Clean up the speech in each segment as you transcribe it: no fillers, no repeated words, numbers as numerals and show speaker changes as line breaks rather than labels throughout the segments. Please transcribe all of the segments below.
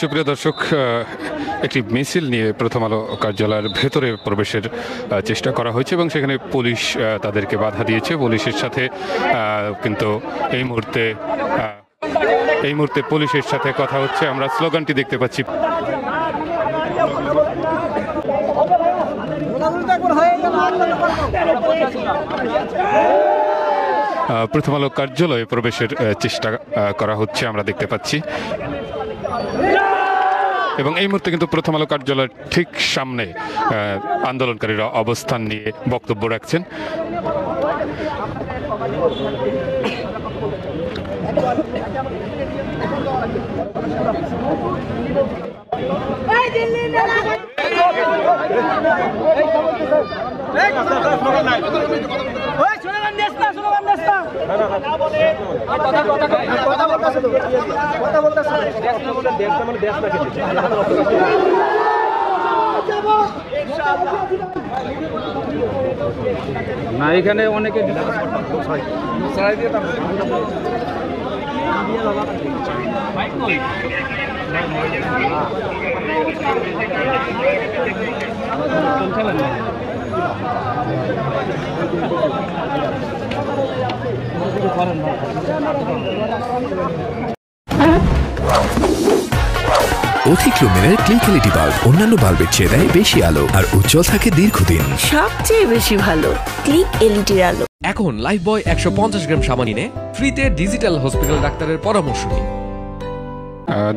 সুপ্রিয় দর্শক, একটি মিছিল নিয়ে প্রথম আলো কার্যালয়ের ভেতরে প্রবেশের চেষ্টা করা হয়েছে এবং সেখানে পুলিশ তাদেরকে বাধা দিয়েছে। পুলিশের সাথে কিন্তু এই মুহূর্তে পুলিশের সাথে কথা হচ্ছে। আমরা স্লোগানটি দেখতে পাচ্ছি। প্রথম আলো কার্যালয়ে প্রবেশের চেষ্টা করা হচ্ছে, আমরা দেখতে পাচ্ছি। এবং এই মুহূর্তে কিন্তু প্রথম আলো কার্যালয়ের ঠিক সামনে আন্দোলনকারীরা অবস্থান নিয়ে বক্তব্য রাখছেন।
না, এখানে অনেকে
অধিক লুমেনের ক্লিক এলইডি বাল্ব অন্যান্য বাল্বের চেয়ে দেয় বেশি আলো আর উজ্জ্বল থাকে দীর্ঘদিন।
সবচেয়ে বেশি ভালো ক্লিক এলইডির আলো।
এখন লাইফবয় 150 গ্রাম সাবান কিনে ফ্রিতে ডিজিটাল হসপিটাল ডাক্তারের পরামর্শ নিন।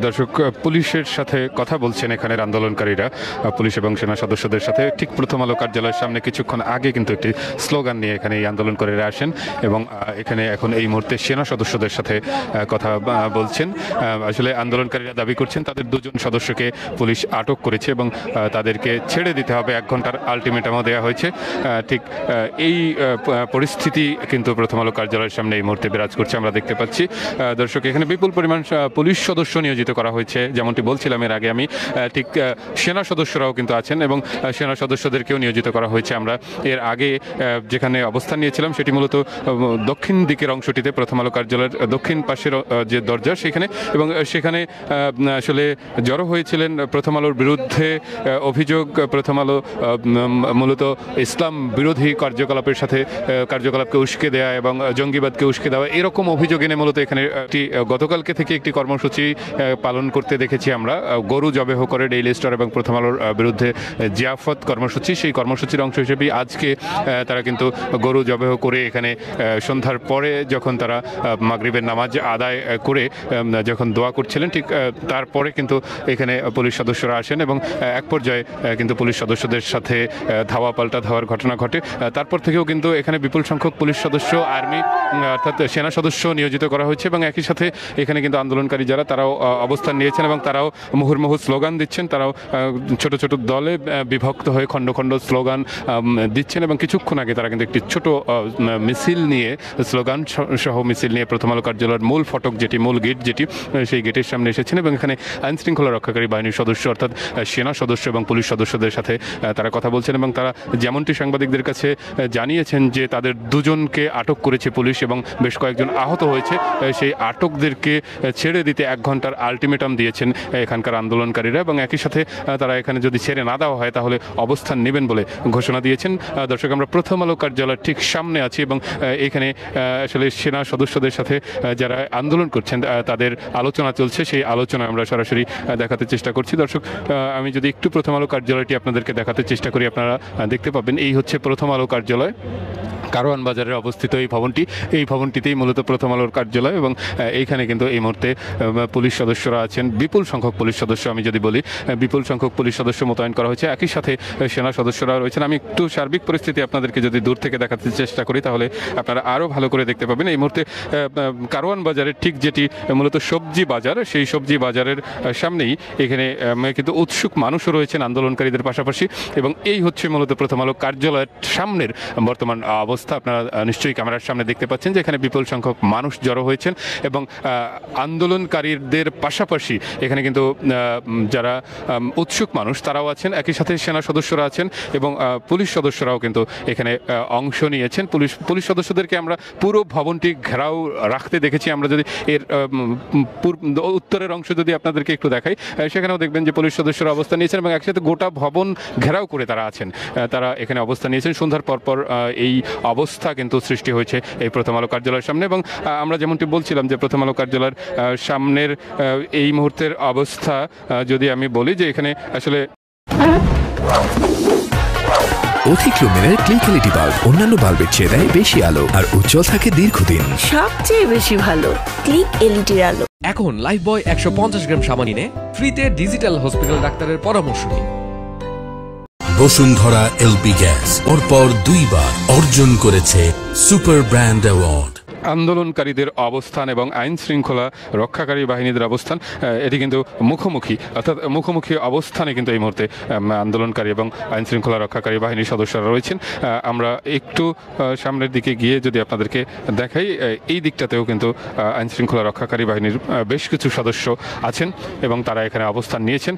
দর্শক, পুলিশের সাথে কথা বলছেন এখানের আন্দোলনকারীরা, পুলিশ এবং সেনা সদস্যদের সাথে। ঠিক প্রথম আলো কার্যালয়ের সামনে কিছুক্ষণ আগে কিন্তু একটি স্লোগান নিয়ে এখানে এই আন্দোলনকারীরা আসেন এবং এখানে এখন এই মুহূর্তে সেনা সদস্যদের সাথে কথা বলছেন। আসলে আন্দোলনকারীরা দাবি করছেন তাদের দুজন সদস্যকে পুলিশ আটক করেছে এবং তাদেরকে ছেড়ে দিতে হবে, 1 ঘন্টার আলটিমেটামও দেওয়া হয়েছে। ঠিক এই পরিস্থিতি কিন্তু প্রথম আলো কার্যালয়ের সামনে এই মুহূর্তে বিরাজ করছে, আমরা দেখতে পাচ্ছি। দর্শক, এখানে বিপুল পরিমাণ পুলিশ সদস্য নিয়োজিত করা হয়েছে। যেমনটি বলছিলাম এর আগে আমি, ঠিক সেনা সদস্যরাও কিন্তু আছেন এবং সেনা সদস্যদেরকেও নিয়োজিত করা হয়েছে। আমরা এর আগে যেখানে অবস্থান নিয়েছিলাম সেটি মূলত দক্ষিণ দিকের অংশটিতে, প্রথম আলো কার্যালয়ের দক্ষিণ পাশের যে দরজা সেখানে, এবং সেখানে আসলে জড়ো হয়েছিলেন প্রথম আলোর বিরুদ্ধে অভিযোগ। প্রথম আলো মূলত ইসলাম বিরোধী কার্যকলাপকে উস্কে দেওয়া এবং জঙ্গিবাদকে উস্কে দেওয়া, এরকম অভিযোগ এনে মূলত এখানে গতকালকে থেকে একটি কর্মসূচি পালন করতে দেখেছি আমরা। গরু জবেহ করে ডেইলি স্টার এবং প্রথম আলোর বিরুদ্ধে জিয়াফত কর্মসূচি, সেই কর্মসূচির অংশ হিসেবে আজকে তারা কিন্তু গরু জবেহ করে এখানে সন্ধ্যার পরে যখন তারা মাগরিবের নামাজ আদায় করে যখন দোয়া করছিলেন, ঠিক তারপরে কিন্তু এখানে পুলিশ সদস্যরা আসেন এবং এক পর্যায়ে কিন্তু পুলিশ সদস্যদের সাথে ধাওয়া পাল্টা ধাওয়ার ঘটনা ঘটে। তারপর থেকেও কিন্তু এখানে বিপুল সংখ্যক পুলিশ সদস্য, আর্মি অর্থাৎ সেনা সদস্য নিয়োজিত করা হয়েছে এবং একই সাথে এখানে কিন্তু আন্দোলনকারী যারা তারাও অবস্থান নিয়েছেন এবং তারাও মুহুর্মুহু স্লোগান দিচ্ছেন। তারাও ছোট ছোট দলে বিভক্ত হয়ে খণ্ড খণ্ড স্লোগান দিচ্ছেন এবং কিছুক্ষণ আগে তারা কিন্তু একটি ছোট মিছিল নিয়ে, স্লোগান সহ মিছিল নিয়ে প্রথম আলো কার্যালয়ের মূল ফটক যেটি, মূল গেট যেটি, সেই গেটের সামনে এসেছেন এবং এখানে আইন শৃঙ্খলা রক্ষাকারী বাহিনীর সদস্য অর্থাৎ সেনা সদস্য এবং পুলিশ সদস্যদের সাথে তারা কথা বলছেন এবং তারা যেমনটি সাংবাদিকদের কাছে জানিয়েছেন যে তাদের দুজনকে আটক করেছে পুলিশ এবং বেশ কয়েকজন আহত হয়েছে, সেই আটকদেরকে ছেড়ে দিতে 1 ঘন্টার আলটিমেটাম দিয়েছেন এখানকার আন্দোলনকারীরা এবং একই সাথে তারা এখানে যদি ছেড়ে না দেওয়া হয় তাহলে অবস্থান নেবেন বলে ঘোষণা দিয়েছেন। দর্শক, আমরা প্রথম আলো কার্যালয়ের ঠিক সামনে আছি এবং এখানে আসলে সেনা সদস্যদের সাথে যারা আন্দোলন করছেন তাদের আলোচনা চলছে, সেই আলোচনা আমরা সরাসরি দেখাতে চেষ্টা করছি। দর্শক, আমি যদি একটু প্রথম আলো কার্যালয়টি আপনাদেরকে দেখাতে চেষ্টা করি, আপনারা দেখতে পাবেন এই হচ্ছে প্রথম আলো কার্যালয়। কারওয়ান বাজারে অবস্থিত এই ভবনটিতেই মূলত প্রথম আলোর কার্যালয় এবং এইখানে কিন্তু এই মুহূর্তে পুলিশ সদস্যরা আছেন, বিপুল সংখ্যক পুলিশ সদস্য, আমি যদি বলি বিপুল সংখ্যক পুলিশ সদস্য মোতায়েন করা হয়েছে, একই সাথে সেনা সদস্যরা রয়েছেন। আমি একটু সার্বিক পরিস্থিতি আপনাদেরকে যদি দূর থেকে দেখাতে চেষ্টা করি তাহলে আপনারা আরও ভালো করে দেখতে পাবেন। এই মুহূর্তে কারওয়ান বাজারের ঠিক যেটি মূলত সবজি বাজার, সেই সবজি বাজারের সামনেই এখানে কিন্তু উৎসুক মানুষও রয়েছেন আন্দোলনকারীদের পাশাপাশি এবং এই হচ্ছে মূলত প্রথম আলো কার্যালয়ের সামনের বর্তমান অবস্থা। আপনারা নিশ্চয়ই ক্যামেরার সামনে দেখতে পাচ্ছেন যে এখানে বিপুল সংখ্যক মানুষ জড়ো হয়েছেন এবং আন্দোলনকারীদের পাশাপাশি এখানে কিন্তু যারা উৎসুক মানুষ তারাও আছেন, একই সাথে সেনা সদস্যরা আছেন এবং পুলিশ সদস্যরাও কিন্তু এখানে অংশ নিয়েছেন। পুলিশ সদস্যদেরকে আমরা পুরো ভবনটি ঘেরাও রাখতে দেখেছি। আমরা যদি এর উত্তরের অংশ যদি আপনাদেরকে একটু দেখাই, সেখানেও দেখবেন যে পুলিশ সদস্যরা অবস্থান নিয়েছেন এবং একসাথে গোটা ভবন ঘেরাও করে তারা আছেন, তারা এখানে অবস্থান নিয়েছেন। সন্ধ্যার পরপর এই অবস্থা কিন্তু সৃষ্টি হয়েছে এই প্রথম আলো কার্যালয়ের সামনে। এবং আমরা যেমনটি বলছিলাম যে প্রথম আলো কার্যালয়ের সামনের এই মুহূর্তের অবস্থা যদি আমি বলি যে এখানে আসলে
অধিক লুমেনের ক্লিক এলইডি বাল্ব অন্যান্য বাল্বের চেয়ে দেয় বেশি আলো আর উজ্জ্বল থাকে দীর্ঘদিন।
সবচেয়ে বেশি ভালো ক্লিক এলইডির আলো।
এখন লাইফবয় 150 গ্রাম সাবান কিনে ফ্রিতে ডিজিটাল হসপিটাল ডাক্তারের পরামর্শ নিন।
বসুন্ধরা এলপি গ্যাস পরপর 2 বার অর্জন করেছে সুপার ব্র্যান্ড অ্যাওয়ার্ড।
আন্দোলনকারীদের অবস্থান এবং আইন শৃঙ্খলা রক্ষাকারী বাহিনীদের অবস্থান, এটি কিন্তু মুখোমুখি, অর্থাৎ মুখোমুখি অবস্থানে কিন্তু এই মুহূর্তে আন্দোলনকারী এবং আইন শৃঙ্খলা রক্ষাকারী বাহিনীর সদস্যরা রয়েছেন। আমরা একটু সামনের দিকে গিয়ে যদি আপনাদেরকে দেখাই, এই দিকটাতেও কিন্তু আইন শৃঙ্খলা রক্ষাকারী বাহিনীর বেশ কিছু সদস্য আছেন এবং তারা এখানে অবস্থান নিয়েছেন।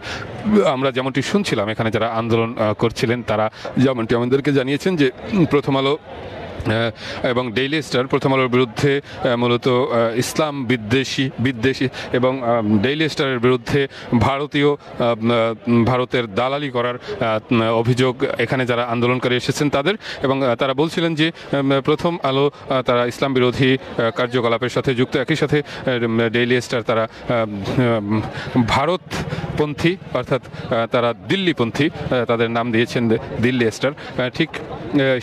আমরা যেমনটি শুনছিলাম, এখানে যারা আন্দোলন করছিলেন তারা যেমনটি আমাদেরকে জানিয়েছেন যে প্রথম আলো এবং ডেইলি স্টার প্রথম আলোর বিরুদ্ধে মূলত ইসলাম বিদ্বেষী এবং ডেইলি স্টারের বিরুদ্ধে ভারতের দালালি করার অভিযোগ এখানে যারা আন্দোলনকারী এসেছেন তাদের, এবং তারা বলছিলেন যে প্রথম আলো তারা ইসলাম বিরোধী কার্যকলাপের সাথে যুক্ত, একই সাথে ডেইলি স্টার তারা ভারতপন্থী, অর্থাৎ তারা দিল্লিপন্থী, তাদের নাম দিয়েছেন দিল্লি স্টার। ঠিক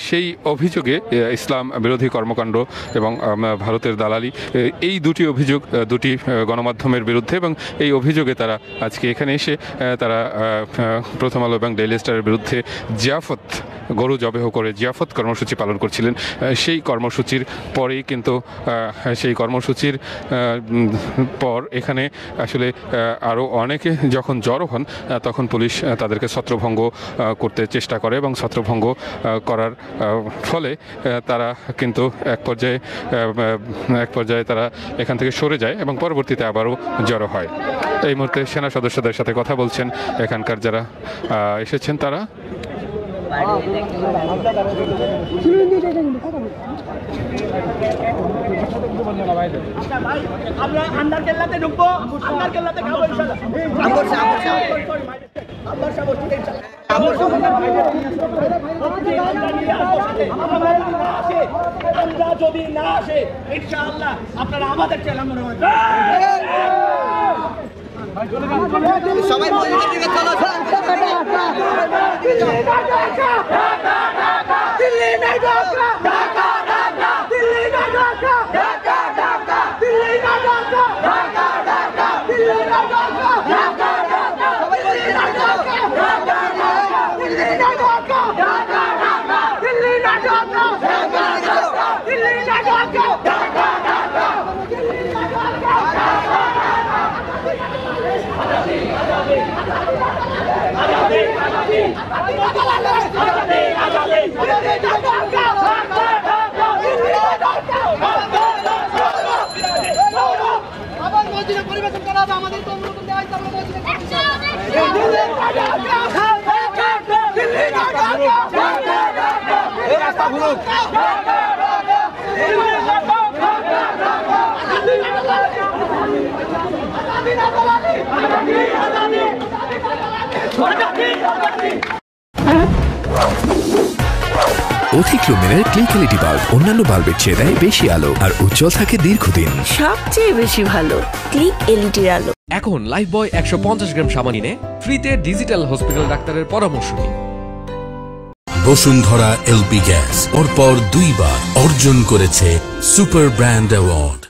সেই অভিযোগে ইসলাম বিরোধী কর্মকাণ্ড এবং ভারতের দালালি, এই দুটি অভিযোগ দুটি গণমাধ্যমের বিরুদ্ধে, এবং এই অভিযোগে তারা আজকে এখানে এসে তারা প্রথম আলো এবং ডেইলি স্টারের বিরুদ্ধে জিয়াফত, গরু জবেহ করে জিয়াফত কর্মসূচি পালন করছিলেন। সেই কর্মসূচির পরেই কিন্তু সেই কর্মসূচির পর এখানে আসলে আরও অনেকে যখন জড়ো হন তখন পুলিশ তাদেরকে ছত্রভঙ্গ করতে চেষ্টা করে এবং ছত্রভঙ্গ করার ফলে তারা কিন্তু এক পর্যায়ে তারা এখান থেকে সরে যায় এবং পরবর্তীতে আবারও জড়ো হয়। এই মুহূর্তে সেনা সদস্যদের সাথে কথা বলছেন এখানকার যারা এসেছেন তারা।
আমরা আন্ডার কেল্লাতে ঢুকবো, আন্ডার কেল্লাতে খাবো ইনশাআল্লাহ। আমরা যদি না আসে ইনশাআল্লাহ আপনারা আমাদের চেলা মনে হয়। সবাই মসজিদের দিকে চলো। দিল্লি নাই ঢাকা, ঢাকা ঢাকা, দিল্লি নাই ঢাকা, ঢাকা ঢাকা, দিল্লি নাই ঢাকা, ঢাকা ঢাকা, দিল্লি নাই ঢাকা, ঢাকা ঢাকা, দিল্লি নাই ঢাকা, ঢাকা ঢাকা, দিল্লি নাই ঢাকা, ঢাকা ঢাকা, দিল্লি নাই ঢাকা, ঢাকা ঢাকা, দিল্লি নাই ঢাকা, ঢাকা ঢাকা, দিল্লি নাই ঢাকা। পরিবেশন করা হবে আমাদের
অধিক লুমেনের ক্লিক এলইডি বাল্ব অন্যান্য বাল্বের চেয়ে দেয় বেশি আলো আর উজ্জ্বল থাকে দীর্ঘদিন।
সবচেয়ে বেশি ভালো ক্লিক এলইডির আলো।
এখন লাইফবয় 150 গ্রাম সাবান কিনে ফ্রিতে ডিজিটাল হসপিটাল ডাক্তারের পরামর্শ নিন।
বসুন্ধরা এলপি গ্যাস পরপর 2 বার অর্জন করেছে সুপার ব্র্যান্ড অ্যাওয়ার্ড।